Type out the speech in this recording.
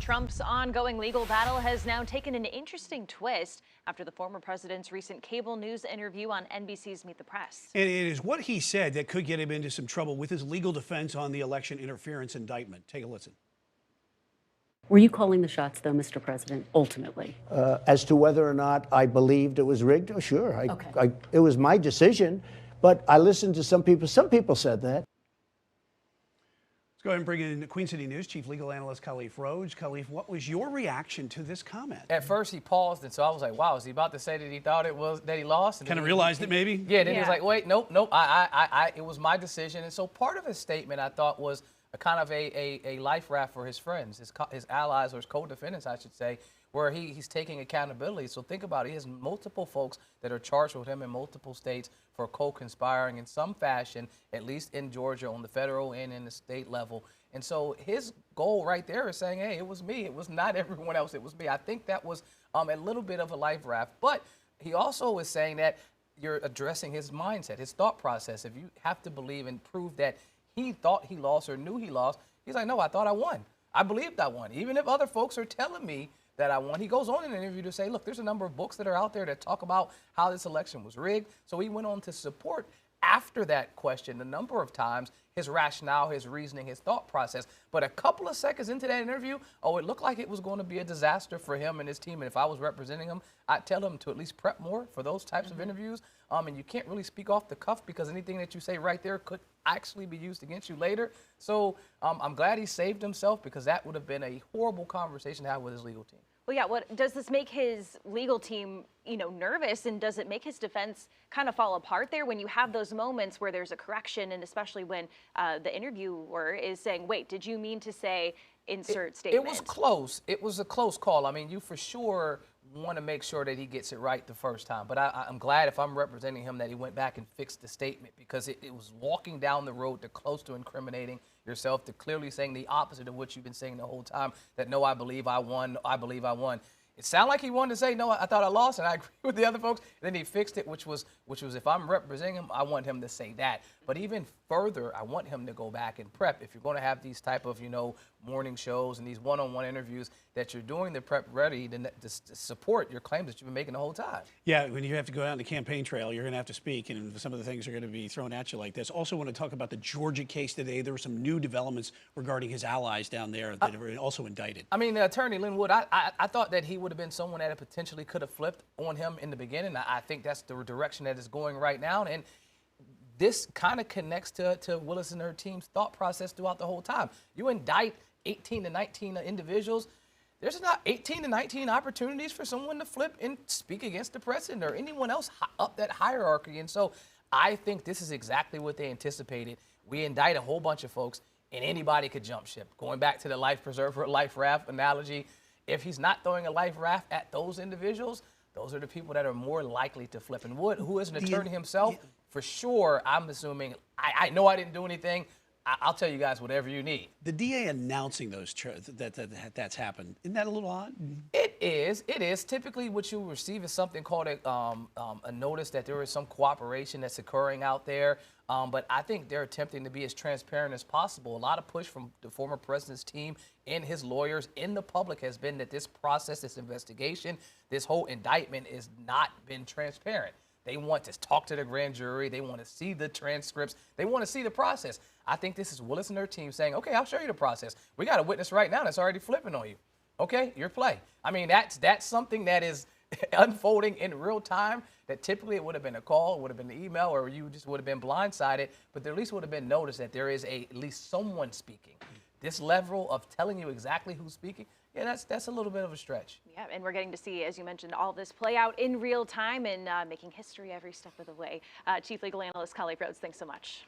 Trump's ongoing legal battle has now taken an interesting twist after the former president's recent cable news interview on NBC's Meet the Press. And it is what he said that could get him into some trouble with his legal defense on the election interference indictment. Take a listen. Were you calling the shots, though, Mr. President, ultimately? As to whether or not I believed it was rigged, oh, sure. It was my decision, but I listened to some people. Some people said that. Let's go ahead and bring in the Queen City News Chief Legal Analyst Khalif Rhodes. Khalif, what was your reaction to this comment? At first he paused, and so I was like, wow, is he about to say that he thought it was that he lost? Kind of realized it maybe? Yeah, then he was like, wait, nope, it was my decision. And so part of his statement I thought was a kind of a life raft for his friends, his allies, or his co-defendants, I should say, where he's taking accountability. So think about it. He has multiple folks that are charged with him in multiple states for co-conspiring in some fashion, at least in Georgia on the federal and in the state level. And so his goal right there is saying, hey, it was me. It was not everyone else. It was me. I think that was a little bit of a life raft. But he also is saying that you're addressing his mindset, his thought process. If you have to believe and prove that he thought he lost or knew he lost, he's like, no, I thought I won. I believed I won. Even if other folks are telling me that I won. He goes on in an interview to say, look, there's a number of books that are out there that talk about how this election was rigged. So he went on to support after that question a number of times his rationale, his reasoning, his thought process. But a couple of seconds into that interview, it looked like it was going to be a disaster for him and his team. And if I was representing him, I'd tell him to at least prep more for those types of interviews. And you can't really speak off the cuff because anything that you say right there could actually be used against you later. So I'm glad he saved himself, because that would have been a horrible conversation to have with his legal team. Well, yeah, what does this make his legal team, nervous, and does it make his defense kind of fall apart there when you have those moments where there's a correction, and especially when the interviewer is saying, wait, did you mean to say insert statement? It was close. It was a close call. I mean, you for sure want to make sure that he gets it right the first time. But I'm glad, if I'm representing him, that he went back and fixed the statement, because it was walking down the road to close to incriminating yourself, to clearly saying the opposite of what you've been saying the whole time, that no, I believe I won, I believe I won. It sounded like he wanted to say, no, I thought I lost, and I agree with the other folks. And then he fixed it, which was if I'm representing him, I want him to say that. But even further, I want him to go back and prep. If you're going to have these type of, morning shows and these one-on-one interviews, that you're doing the prep ready to support your claims that you've been making the whole time. Yeah, when you have to go out on the campaign trail, you're going to have to speak, and some of the things are going to be thrown at you like this. Also want to talk about the Georgia case today. There were some new developments regarding his allies down there that were also indicted. I mean, Attorney Linwood, I thought that he would have been someone that potentially could have flipped on him in the beginning. I think that's the direction that is going right now. And this kind of connects to Willis and her team's thought process throughout the whole time. You indict 18 to 19 individuals. There's not 18 to 19 opportunities for someone to flip and speak against the president or anyone else up that hierarchy. And so I think this is exactly what they anticipated. We indict a whole bunch of folks, and anybody could jump ship. Going back to the life preserver, life raft analogy, if he's not throwing a life raft at those individuals, those are the people that are more likely to flip. And Wood, who is an attorney himself, for sure, I'm assuming, I know I didn't do anything. I'll tell you guys whatever you need. The DA announcing those that's happened, isn't that a little odd? It is. It is. Typically, what you receive is something called a notice that there is some cooperation that's occurring out there. But I think they're attempting to be as transparent as possible. A lot of push from the former president's team and his lawyers in the public has been that this process, this investigation, this whole indictment has not been transparent. They want to talk to the grand jury. They want to see the transcripts. They want to see the process. I think this is Willis and her team saying, okay, I'll show you the process. We got a witness right now that's already flipping on you. Okay, your play. I mean, that's something that is unfolding in real time, that typically it would have been a call, it would have been an email, or you just would have been blindsided, but there at least would have been notice that there is at least someone speaking. This level of telling you exactly who's speaking, yeah, that's a little bit of a stretch. Yeah, and we're getting to see, as you mentioned, all this play out in real time and making history every step of the way. Chief Legal Analyst Khalif Rhodes, thanks so much.